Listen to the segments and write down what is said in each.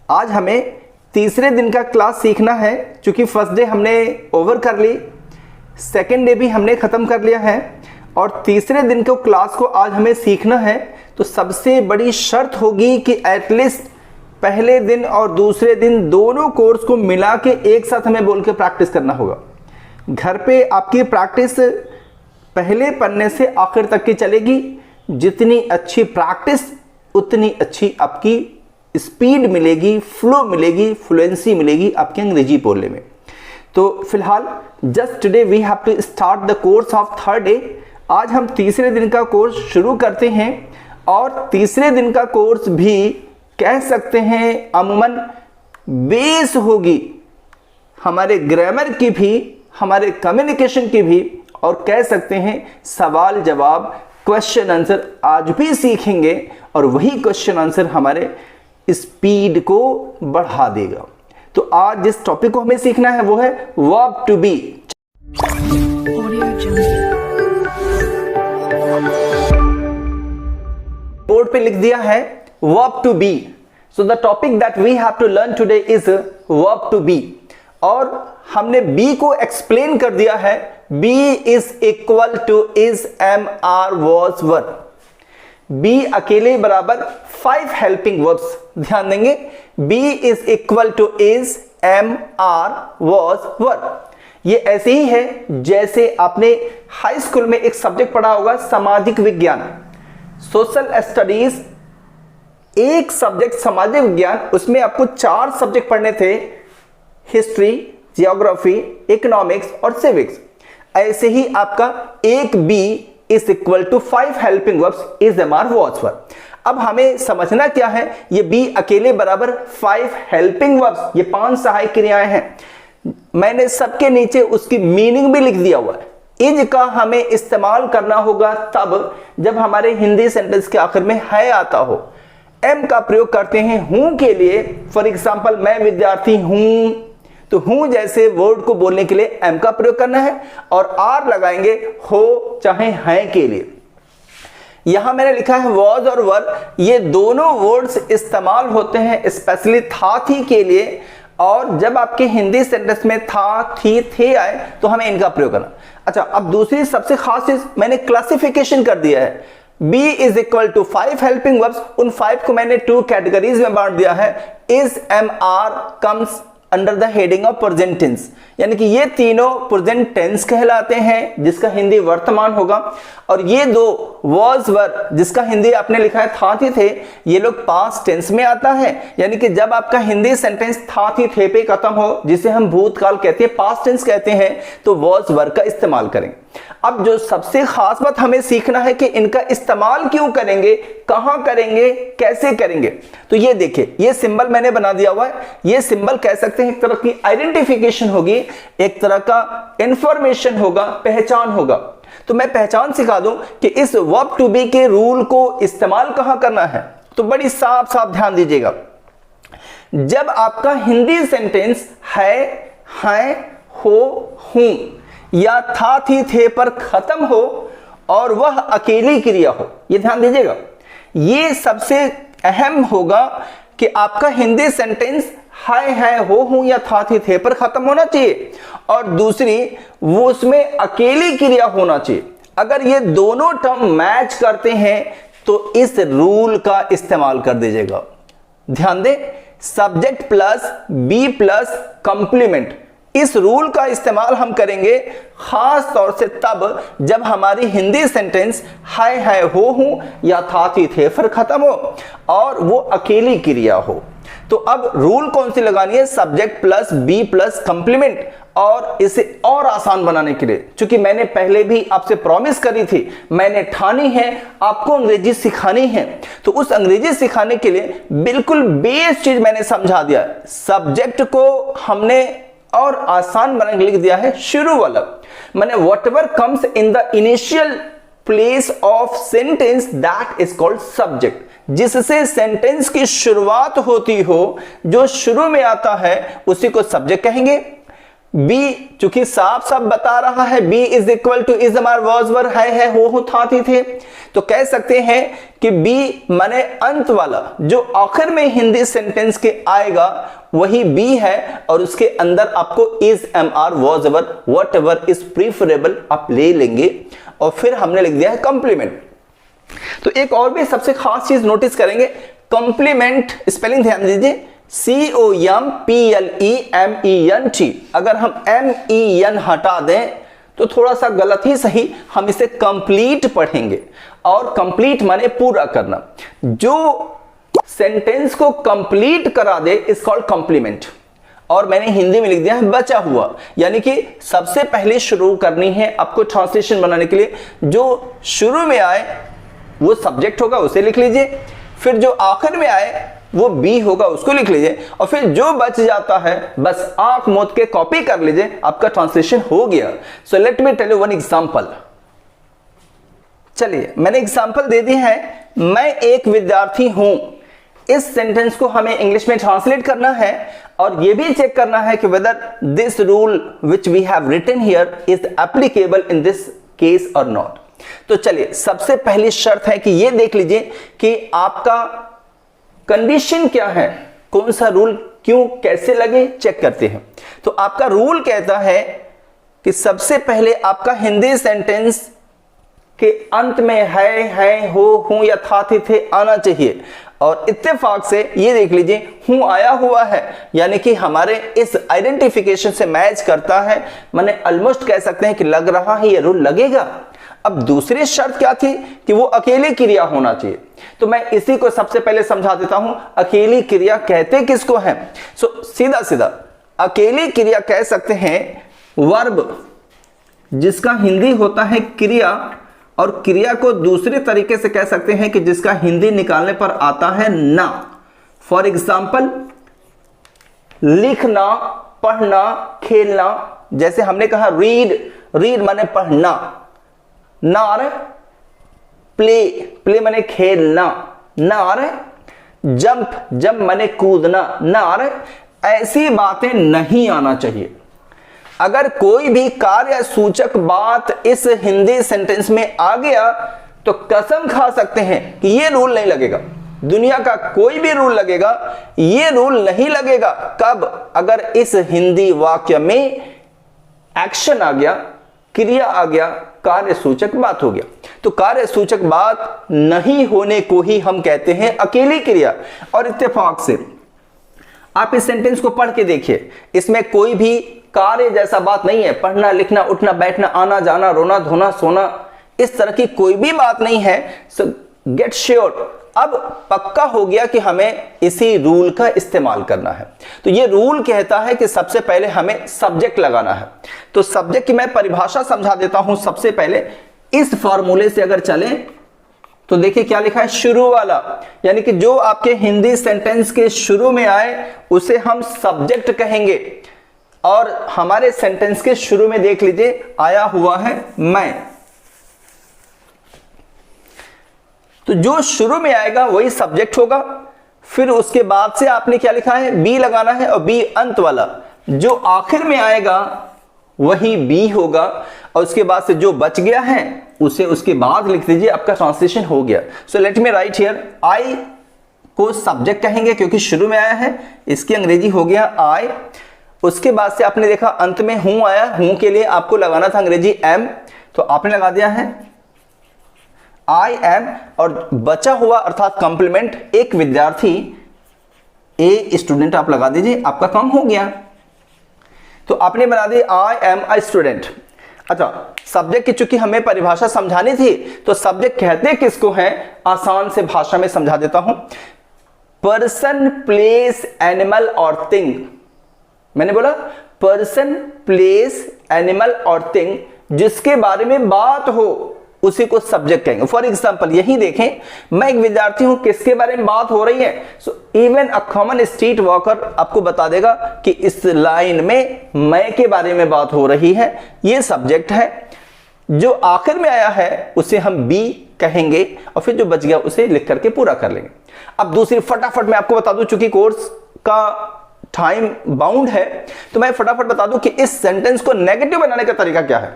आज हमें तीसरे दिन का क्लास सीखना है। क्योंकि फर्स्ट डे हमने ओवर कर ली, सेकेंड डे भी हमने ख़त्म कर लिया है और तीसरे दिन को क्लास को आज हमें सीखना है। तो सबसे बड़ी शर्त होगी कि एटलीस्ट पहले दिन और दूसरे दिन दोनों कोर्स को मिला के एक साथ हमें बोल के प्रैक्टिस करना होगा। घर पे आपकी प्रैक्टिस पहले पन्ने से आखिर तक की चलेगी। जितनी अच्छी प्रैक्टिस उतनी अच्छी आपकी स्पीड मिलेगी, फ्लो मिलेगी, फ्लुएंसी मिलेगी आपके अंग्रेजी बोलने में। तो फिलहाल just today we have to start the course of third day. आज हम तीसरे दिन का कोर्स शुरू करते हैं और तीसरे दिन का कोर्स भी कह सकते हैं अमूमन बेस होगी हमारे ग्रामर की भी, हमारे कम्युनिकेशन की भी, और कह सकते हैं सवाल जवाब क्वेश्चन आंसर आज भी सीखेंगे और वही क्वेश्चन आंसर हमारे स्पीड को बढ़ा देगा। तो आज जिस टॉपिक को हमें सीखना है वो है वर्ब टू बी। बोर्ड पे लिख दिया है verb to be. So the topic that we have to learn today is verb to be. और हमने बी को एक्सप्लेन कर दिया है। Be is equal to is, am, are, was, were. Be अकेले बराबर 5 हेल्पिंग वर्ब्स। ध्यान देंगे, be is equal to is, am, are, was, were. ये ऐसे ही है जैसे आपने हाई स्कूल में एक सब्जेक्ट पढ़ा होगा सामाजिक विज्ञान, सोशल स्टडीज। एक सब्जेक्ट सामाजिक विज्ञान, उसमें आपको 4 सब्जेक्ट पढ़ने थे, हिस्ट्री, जियोग्राफी, इकोनॉमिक्स और सिविक्स। ऐसे ही आपका एक be is equal to 5 helping verbs, is, am, are, was, were. अब हमें समझना क्या है, ये बी अकेले बराबर 5 हेल्पिंग वर्ब्स, ये 5 सहायक क्रियाएं हैं। मैंने सबके नीचे उसकी मीनिंग भी लिख दिया हुआ है। इज का हमें इस्तेमाल करना होगा तब जब हमारे हिंदी सेंटेंस के आखिर में है आता हो। एम का प्रयोग करते हैं हूं के लिए। फॉर एग्जाम्पल मैं विद्यार्थी हूं, तो हूं जैसे वर्ड को बोलने के लिए एम का प्रयोग करना है और आर लगाएंगे हो चाहे हैं के लिए। यहां मैंने लिखा है वॉज और वर, ये दोनों वर्ड्स इस्तेमाल होते हैं स्पेशली था थी के लिए। और जब आपके हिंदी सेंटेंस में था थी थे आए तो हमें इनका प्रयोग करना। अच्छा, अब दूसरी सबसे खास चीज मैंने क्लासिफिकेशन कर दिया है। B is equal to 5 helping verbs, उन 5 को मैंने 2 कैटेगरीज में बांट दिया है। Is, am, are comes under the heading of present tense, यानी कि ये तीनों प्रेजेंट टेंस कहलाते हैं जिसका हिंदी वर्तमान होगा। और ये दो वॉज, वर, जिसका हिंदी आपने लिखा है था थी थे, ये लोग पास्ट टेंस में आता है। यानी कि जब आपका हिंदी सेंटेंस था थी थे पे खत्म हो, जिसे हम भूतकाल कहते हैं, पास्ट टेंस कहते हैं, तो वॉज, वर का इस्तेमाल करें। अब जो सबसे खास बात हमें सीखना है कि इनका इस्तेमाल क्यों करेंगे, कहां करेंगे, कैसे करेंगे। तो ये देखिए, ये सिंबल मैंने बना दिया हुआ है। ये सिंबल कह सकते हैं एक तरह की आइडेंटिफिकेशन होगी, एक तरह का इंफॉर्मेशन होगा, पहचान होगा। तो मैं पहचान सिखा दूं कि इस वर्ब टू बी के रूल को इस्तेमाल कहां करना है। तो बड़ी साफ साफ ध्यान दीजिएगा। जब आपका हिंदी सेंटेंस है, हैं, हो, हूं या था थी थे पर खत्म हो और वह अकेली क्रिया हो, ये ध्यान दीजिएगा। ये सबसे अहम होगा कि आपका हिंदी सेंटेंस है, हो, हूं या था थी थे पर खत्म होना चाहिए, और दूसरी वो उसमें अकेली क्रिया होना चाहिए। अगर ये दोनों टर्म मैच करते हैं तो इस रूल का इस्तेमाल कर दीजिएगा। ध्यान दें, subject plus be plus complement, इस रूल का इस्तेमाल हम करेंगे खास तौर से तब जब हमारी हिंदी सेंटेंस है, हो, हूं या था थी थे पर खत्म हो और वो अकेली क्रिया हो। तो अब रूल कौन सी लगानी है, subject plus be plus complement. और इसे और आसान बनाने के लिए, क्योंकि मैंने पहले भी आपसे प्रॉमिस करी थी, मैंने ठानी है आपको अंग्रेजी सिखानी है, तो उस अंग्रेजी सिखाने के लिए बिल्कुल बेस चीज मैंने समझा दिया। सब्जेक्ट को हमने और आसान बना के लिख दिया है शुरू वाला, मैंने whatever comes in the initial place of sentence that is called subject. जिससे सेंटेंस की शुरुआत होती हो, जो शुरू में आता है उसी को सब्जेक्ट कहेंगे। बी चूंकि साफ साफ बता रहा है be is equal to is हमारा वॉज वर है हो था थी थे, तो कह सकते हैं कि बी माने अंत वाला जो आखिर में हिंदी सेंटेंस के आएगा वही बी है, और उसके अंदर आपको is am are was were whatever is preferable आप ले लेंगे, और फिर हमने लिख दिया है कंप्लीमेंट। तो एक और भी सबसे खास चीज नोटिस करेंगे, कंप्लीमेंट स्पेलिंग ध्यान दीजिए, COMPLEMENT। अगर हम MEN हटा दें तो थोड़ा सा गलत ही सही, हम इसे कंप्लीट पढ़ेंगे, और कंप्लीट माने पूरा करना। जो सेंटेंस को कंप्लीट करा दे इज कॉल्ड कंप्लीमेंट, और मैंने हिंदी में लिख दिया है बचा हुआ, यानी कि सबसे पहले शुरू करनी है आपको ट्रांसलेशन बनाने के लिए, जो शुरू में आए वो सब्जेक्ट होगा उसे लिख लीजिए, फिर जो आखिर में आए वो बी होगा उसको लिख लीजिए, और फिर जो बच जाता है बस आंख मूंद के कॉपी कर लीजिए, आपका ट्रांसलेशन हो गया। So let me tell you one example. चलिए मैंने एग्जांपल दे दी है, मैं एक विद्यार्थी हूं, इस सेंटेंस को हमें इंग्लिश में ट्रांसलेट करना है, और यह भी चेक करना है कि whether this rule which we have written here is applicable in this case और नॉट। तो चलिए सबसे पहली शर्त है कि यह देख लीजिए कि आपका कंडीशन क्या है, कौन सा रूल क्यों कैसे लगे चेक करते हैं। तो आपका रूल कहता है कि सबसे पहले आपका हिंदी सेंटेंस के अंत में है हो हूं या था थे आना चाहिए, और इत्तेफाक से ये देख लीजिए हूं आया हुआ है, यानी कि हमारे इस आइडेंटिफिकेशन से मैच करता है, माने ऑलमोस्ट कह सकते हैं कि लग रहा है ये रूल लगेगा। अब दूसरी शर्त क्या थी कि वो अकेली क्रिया होना चाहिए, तो मैं इसी को सबसे पहले समझा देता हूं, अकेली क्रिया कहते किसको है। सो सीधा सीधा अकेली क्रिया कह सकते हैं वर्ब जिसका हिंदी होता है क्रिया, और क्रिया को दूसरे तरीके से कह सकते हैं कि जिसका हिंदी निकालने पर आता है ना। फॉर एग्जाम्पल लिखना, पढ़ना, खेलना, जैसे हमने कहा रीड, रीड माने पढ़ना, ना आ रहा है प्ले, प्ले माने खेलना, ना आ रहा है जंप, जंप माने कूदना, ना आ रहा है। ऐसी बातें नहीं आना चाहिए। अगर कोई भी कार्य सूचक बात इस हिंदी सेंटेंस में आ गया तो कसम खा सकते हैं कि यह रूल नहीं लगेगा, दुनिया का कोई भी रूल लगेगा, यह रूल नहीं लगेगा। कब? अगर इस हिंदी वाक्य में एक्शन आ गया, क्रिया आ गया, कार्य सूचक बात हो गया। तो कार्य सूचक बात नहीं होने को ही हम कहते हैं अकेली क्रिया। और इत्तेफाक से आप इस सेंटेंस को पढ़ के देखिए, इसमें कोई भी कार्य जैसा बात नहीं है, पढ़ना, लिखना, उठना, बैठना, आना जाना, रोना, धोना, सोना, इस तरह की कोई भी बात नहीं है। सो गेट श्योर, अब पक्का हो गया कि हमें इसी रूल का इस्तेमाल करना है। तो ये रूल कहता है कि सबसे पहले हमें सब्जेक्ट लगाना है। तो सब्जेक्ट की मैं परिभाषा समझा देता हूं। सबसे पहले इस फॉर्मूले से अगर चलें तो देखिए क्या लिखा है, शुरू वाला, यानी कि जो आपके हिंदी सेंटेंस के शुरू में आए उसे हम सब्जेक्ट कहेंगे। और हमारे सेंटेंस के शुरू में देख लीजिए आया हुआ है मैं, तो जो शुरू में आएगा वही सब्जेक्ट होगा। फिर उसके बाद से आपने क्या लिखा है, बी लगाना है, और बी अंत वाला, जो आखिर में आएगा वही बी होगा, और उसके बाद से जो बच गया है उसे उसके बाद लिख दीजिए, आपका ट्रांसलेशन हो गया। So let me write here, I को सब्जेक्ट कहेंगे क्योंकि शुरू में आया है, इसकी अंग्रेजी हो गया आई। उसके बाद से आपने देखा अंत में हूं आया, हूं के लिए आपको लगाना था अंग्रेजी एम, तो आपने लगा दिया है आई एम, और बचा हुआ अर्थात कंप्लीमेंट एक विद्यार्थी, ए स्टूडेंट आप लगा दीजिए, आपका काम हो गया। तो आपने बना दी आई एम अ स्टूडेंट। अच्छा, सब्जेक्ट की चूंकि हमें परिभाषा समझानी थी, तो सब्जेक्ट कहते किसको है, आसान से भाषा में समझा देता हूं, पर्सन, प्लेस, एनिमल और थिंग। मैंने बोला पर्सन, प्लेस, एनिमल और थिंग, जिसके बारे में बात हो उसी को सब्जेक्ट कहेंगे। फॉर एग्जाम्पल यही देखें, मैं एक विद्यार्थी हूं, किसके बारे में बात हो रही है, so even a common street walker आपको बता देगा कि इस लाइन में मैं के बारे में बात हो रही है, ये सब्जेक्ट है। जो आखिर में आया है उसे हम बी कहेंगे, और फिर जो बच गया उसे लिख करके पूरा कर लेंगे। अब दूसरी फटाफट मैं आपको बता दूं, चूंकि कोर्स का टाइम बाउंड है, तो मैं फटाफट बता दूं कि इस सेंटेंस को नेगेटिव बनाने का तरीका क्या है।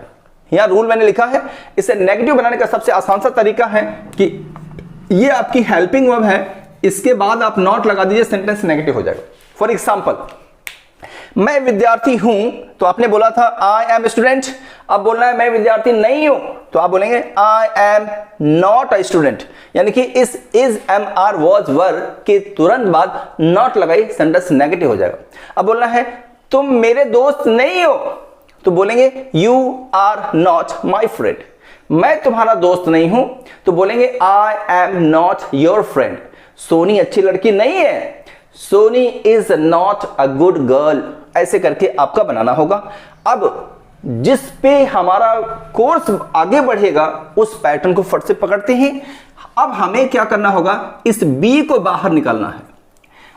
यहां रूल मैंने लिखा है, इसे नेगेटिव बनाने का सबसे आसान सा तरीका है कि ये आपकी हेल्पिंग वर्ब है, इसके बाद आप नॉट लगा दीजिए, सेंटेंस नेगेटिव हो जाएगा। फॉर एग्जाम्पल, मैं विद्यार्थी हूं, तो आपने बोला था आई एम स्टूडेंट, अब बोलना है मैं विद्यार्थी नहीं हूं, तो आप बोलेंगे I am not a student, यानी कि इस is am are was were के तुरंत बाद नॉट लगाई, सेंटेंस नेगेटिव हो जाएगा। अब बोलना है तुम मेरे दोस्त नहीं हो, तो बोलेंगे you are not my friend, मैं तुम्हारा दोस्त नहीं हूं, तो बोलेंगे I am not your friend. Soni अच्छी लड़की नहीं है, Soni is not a good girl, ऐसे करके आपका बनाना होगा। अब जिस पे हमारा कोर्स आगे बढ़ेगा उस पैटर्न को फट से पकड़ते हैं। अब हमें क्या करना होगा, इस बी को बाहर निकालना है,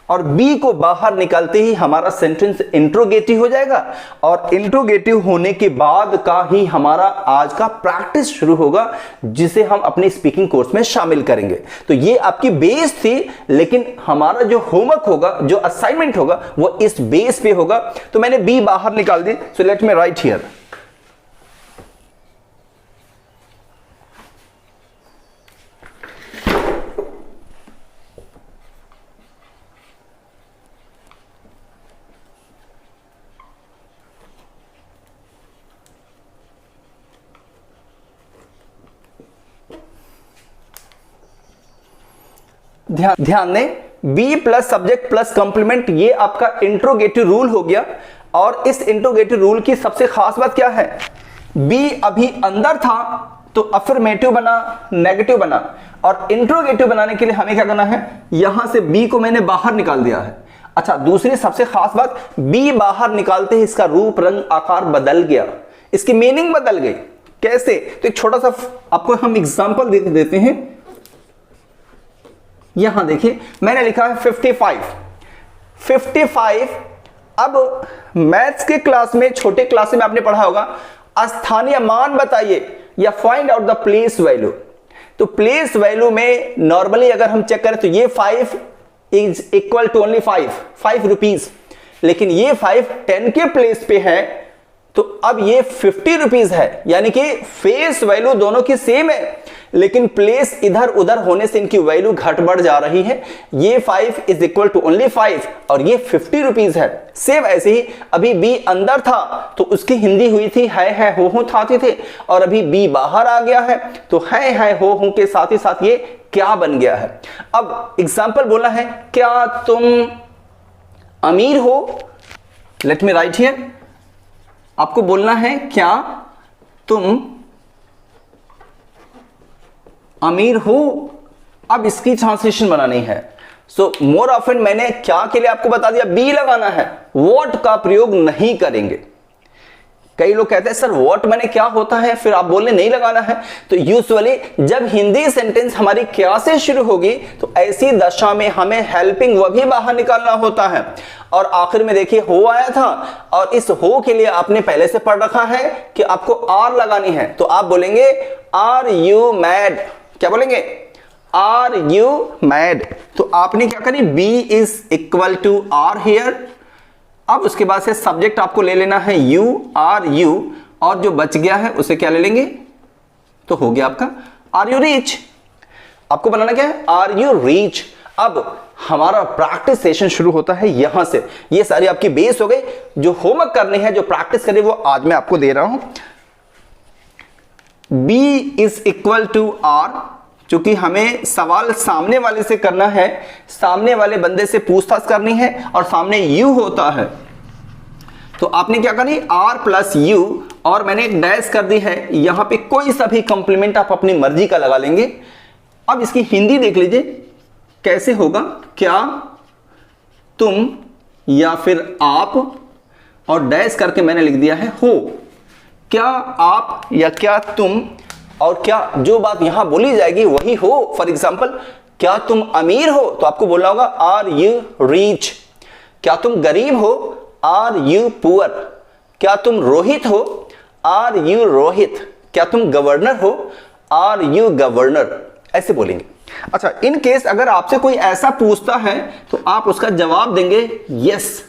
और बी को बाहर निकालते ही हमारा सेंटेंस इंट्रोगेटिव हो जाएगा, और इंट्रोगेटिव होने के बाद का ही हमारा आज का प्रैक्टिस शुरू होगा, जिसे हम अपने स्पीकिंग कोर्स में शामिल करेंगे। तो ये आपकी बेस थी, लेकिन हमारा जो होमवर्क होगा, जो असाइनमेंट होगा, वो इस बेस पे होगा। तो मैंने बी बाहर निकाल दी, so let me write here. ध्यान दें, be plus subject plus complement, ये आपका इंट्रोगेटिव रूल हो गया। और इस इंट्रोगेटिव रूल की सबसे खास बात क्या है, बी अभी अंदर था तो अफर्मेटिव बना, नेगेटिव बना, और इंट्रोगेटिव बनाने के लिए हमें क्या करना है, यहां से बी को मैंने बाहर निकाल दिया है। अच्छा, दूसरी सबसे खास बात, बी बाहर निकालते ही इसका रूप रंग आकार बदल गया, इसकी मीनिंग बदल गई। कैसे, तो एक छोटा सा आपको हम एग्जांपल देते हैं। यहां देखिए मैंने लिखा है 55। अब मैथ्स के क्लास में, छोटे क्लास में आपने पढ़ा होगा, स्थानीय मान बताइए या find out the place value. तो प्लेस वैल्यू में नॉर्मली अगर हम चेक करें तो ये 5 is equal to only 5 rupees, लेकिन ये 5 10 के प्लेस पे है, तो अब ये 50 रुपीज है, यानी कि फेस वैल्यू दोनों की सेम है, लेकिन प्लेस इधर उधर होने से इनकी वैल्यू घट बढ़ जा रही है। ये 5 इज इक्वल टू ओनली 5 और ये 50 रुपीज है। सेम ऐसे ही अभी बी अंदर था तो उसकी हिंदी हुई थी है हो थाती थे, और अभी बी बाहर आ गया है तो है हो के साथ ही साथ ये क्या बन गया है। अब एग्जाम्पल बोला है, क्या तुम अमीर हो, लेट मी राइट हियर। आपको बोलना है क्या तुम अमीर हो, अब इसकी ट्रांसलेशन बनानी है। सो मोर ऑफन मैंने क्या के लिए आपको बता दिया, बी लगाना है, व्हाट का प्रयोग नहीं करेंगे। कई लोग कहते हैं सर व्हाट मैंने क्या होता है, फिर आप बोलने नहीं लगाना है। तो यूजुअली जब हिंदी सेंटेंस हमारी क्या से शुरू होगी तो ऐसी दशा में हमें हेल्पिंग वर्ब भी बाहर निकालना होता है। और आखिर में देखिए हो आया था, और इस हो के लिए आपने पहले से पढ़ रखा है कि आपको आर लगानी है, तो आप बोलेंगे आर यू मैड। क्या बोलेंगे, आर यू मैड। तो आपने क्या करी, be is equal to are here. अब उसके बाद से सब्जेक्ट आपको ले लेना है यू, आर यू, और जो बच गया है उसे क्या ले लेंगे, तो हो गया आपका आर यू रीच। आपको बनाना क्या है, आर यू रीच। अब हमारा प्रैक्टिस सेशन शुरू होता है यहां से। ये सारी आपकी बेस हो गई, जो होमवर्क करनी है, जो प्रैक्टिस करनी है, वो आज मैं आपको दे रहा हूं। B is equal to R, क्योंकि हमें सवाल सामने वाले से करना है, सामने वाले बंदे से पूछताछ करनी है, और सामने U होता है। तो आपने क्या करी, R प्लस U, और मैंने एक डैश कर दी है, यहां पे कोई सा भी कंप्लीमेंट आप अपनी मर्जी का लगा लेंगे। अब इसकी हिंदी देख लीजिए कैसे होगा, क्या तुम या फिर आप, और डैश करके मैंने लिख दिया है हो। क्या आप या क्या तुम, और क्या जो बात यहां बोली जाएगी वही हो। फॉर एग्जाम्पल, क्या तुम अमीर हो, तो आपको बोलना होगा आर यू रीच। क्या तुम गरीब हो, आर यू पुअर। क्या तुम रोहित हो, आर यू रोहित। क्या तुम गवर्नर हो, आर यू गवर्नर। ऐसे बोलेंगे। अच्छा, इन केस अगर आपसे कोई ऐसा पूछता है तो आप उसका जवाब देंगे यस,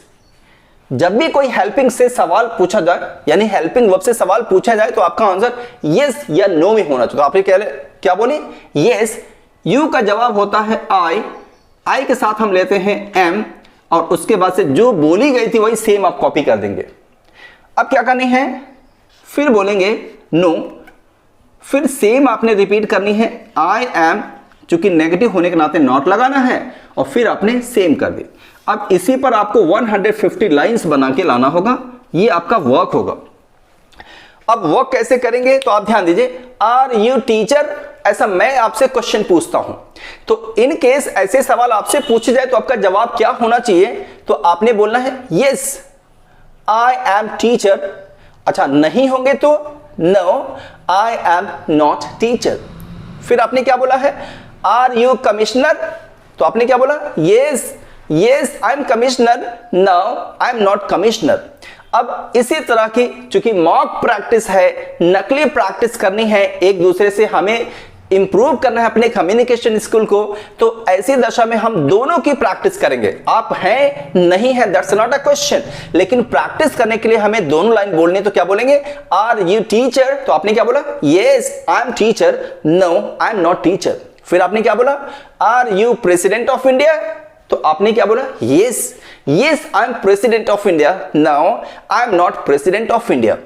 जब भी कोई हेल्पिंग से सवाल पूछा जाए, यानी हेल्पिंग वर्ब से सवाल पूछा जाए, तो आपका आंसर यस या नो में होना चाहिए। तो आपने क्या बोले? यस। यू का जवाब होता है आई के साथ हम लेते हैं एम, और उसके बाद से जो बोली गई थी वही सेम आप कॉपी कर देंगे। अब क्या करनी है? फिर बोलेंगे नो, फिर सेम आपने रिपीट करनी है आई एम, चूंकि नेगेटिव होने के नाते नॉट लगाना है, और फिर आपने सेम कर दी। अब इसी पर आपको 150 लाइंस बना के लाना होगा, ये आपका वर्क होगा। अब वर्क कैसे करेंगे? तो आप ध्यान दीजिए, आर यू टीचर, ऐसा मैं आपसे क्वेश्चन पूछता हूं, तो इन केस ऐसे सवाल आपसे पूछे जाए तो आपका जवाब क्या होना चाहिए? तो आपने बोलना है यस आई एम टीचर। अच्छा, नहीं होंगे तो no I am not teacher. फिर आपने क्या बोला है? आर यू कमिश्नर, तो आपने क्या बोला? Yes yes I am commissioner, no I am not commissioner. अब इसी तरह की, चूंकि मॉक प्रैक्टिस है, नकली प्रैक्टिस करनी है, एक दूसरे से हमें इंप्रूव करना है अपने कम्युनिकेशन स्किल को, तो ऐसी दशा में हम दोनों की प्रैक्टिस करेंगे। आप हैं नहीं है दैट्स नॉट अ क्वेश्चन, लेकिन प्रैक्टिस करने के लिए हमें दोनों लाइन बोलनी है। तो क्या बोलेंगे? आर यू टीचर, तो आपने क्या बोला? Yes I am teacher, no I am not teacher. फिर आपने क्या बोला? Are you president of India, तो आपने क्या बोला? Yes yes I am president of India, now I am not president of India.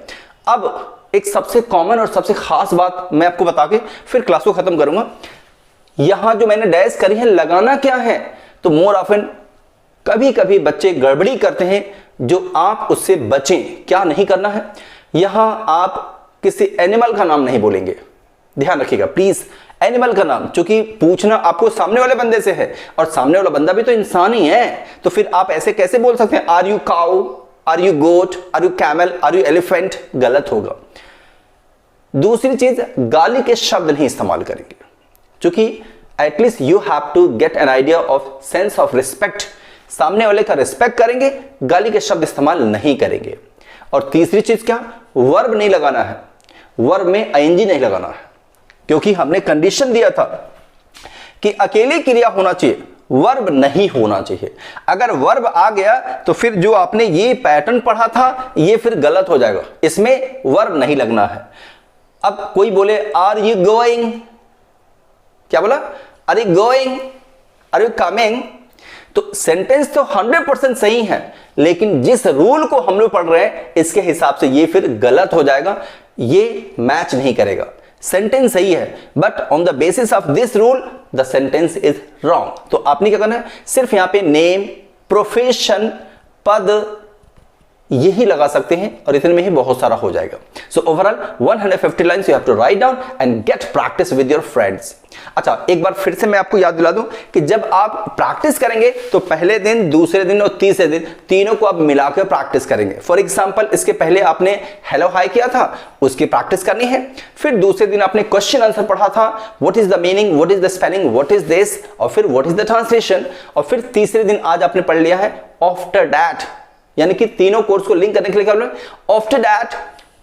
अब एक सबसे कॉमन और सबसे खास बात मैं आपको बता के फिर क्लास को खत्म करूंगा। यहां जो मैंने डैश करी है, लगाना क्या है? तो मोर ऑफन कभी कभी बच्चे गड़बड़ी करते हैं, जो आप उससे बचें। क्या नहीं करना है? यहां आप किसी एनिमल का नाम नहीं बोलेंगे, ध्यान रखिएगा प्लीज। एनिमल का नाम, चूंकि पूछना आपको सामने वाले बंदे से है, और सामने वाला बंदा भी तो इंसान ही है, तो फिर आप ऐसे कैसे बोल सकते हैं? Are you cow, are you goat, are you camel, are you elephant? गलत होगा। दूसरी चीज, गाली के शब्द नहीं इस्तेमाल करेंगे, क्योंकि at least you have to get an idea of sense of respect. सामने वाले का रिस्पेक्ट करेंगे, गाली के शब्द इस्तेमाल नहीं करेंगे। और तीसरी चीज क्या? वर्ब नहीं लगाना है, वर्ब में आईएनजी नहीं लगाना है, क्योंकि हमने कंडीशन दिया था कि अकेली क्रिया होना चाहिए, वर्ब नहीं होना चाहिए। अगर वर्ब आ गया तो फिर जो आपने ये पैटर्न पढ़ा था ये फिर गलत हो जाएगा, इसमें वर्ब नहीं लगना है। अब कोई बोले आर यू गोइंग, क्या बोला? Are you going, are you coming? तो सेंटेंस तो 100% सही है, लेकिन जिस रूल को हम लोग पढ़ रहे हैं इसके हिसाब से ये फिर गलत हो जाएगा, ये मैच नहीं करेगा। सेंटेंस सही है, but on the basis of this rule the sentence is wrong. तो आपने क्या करना है? सिर्फ यहां पे नेम, प्रोफेशन, पद यही लगा सकते हैं, और इतने में ही बहुत सारा हो जाएगा। So overall 150 lines you have to write down and get practice with your friends. अच्छा, एक बार फिर से मैं आपको याद दिला दूं कि जब आप प्रैक्टिस करेंगे तो पहले दिन, दूसरे दिन और तीसरे दिन तीनों को आप मिलाकर प्रैक्टिस करेंगे। फॉर एग्जांपल, इसके पहले आपने हेलो हाय किया था, उसकी प्रैक्टिस करनी है। फिर दूसरे दिन आपने क्वेश्चन आंसर पढ़ा था, what is the meaning, what is the spelling, what is this, और फिर व्हाट इज द ट्रांसलेशन। और फिर तीसरे दिन आज आपने पढ़ लिया है आफ्टर दैट, यानी कि तीनों कोर्स को लिंक करने के लिए क्या बोला? After that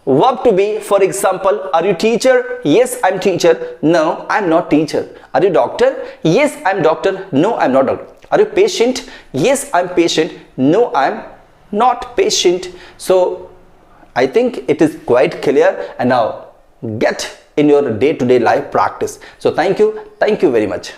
verb to be. For example, are you teacher? Yes, I'm teacher. No, I'm not teacher. Are you doctor? Yes, I'm doctor. No, I'm not doctor. Are you patient? Yes, I'm patient. No, I'm not patient. So I think it is quite clear, and now get in your day-to-day life practice. So thank you very much.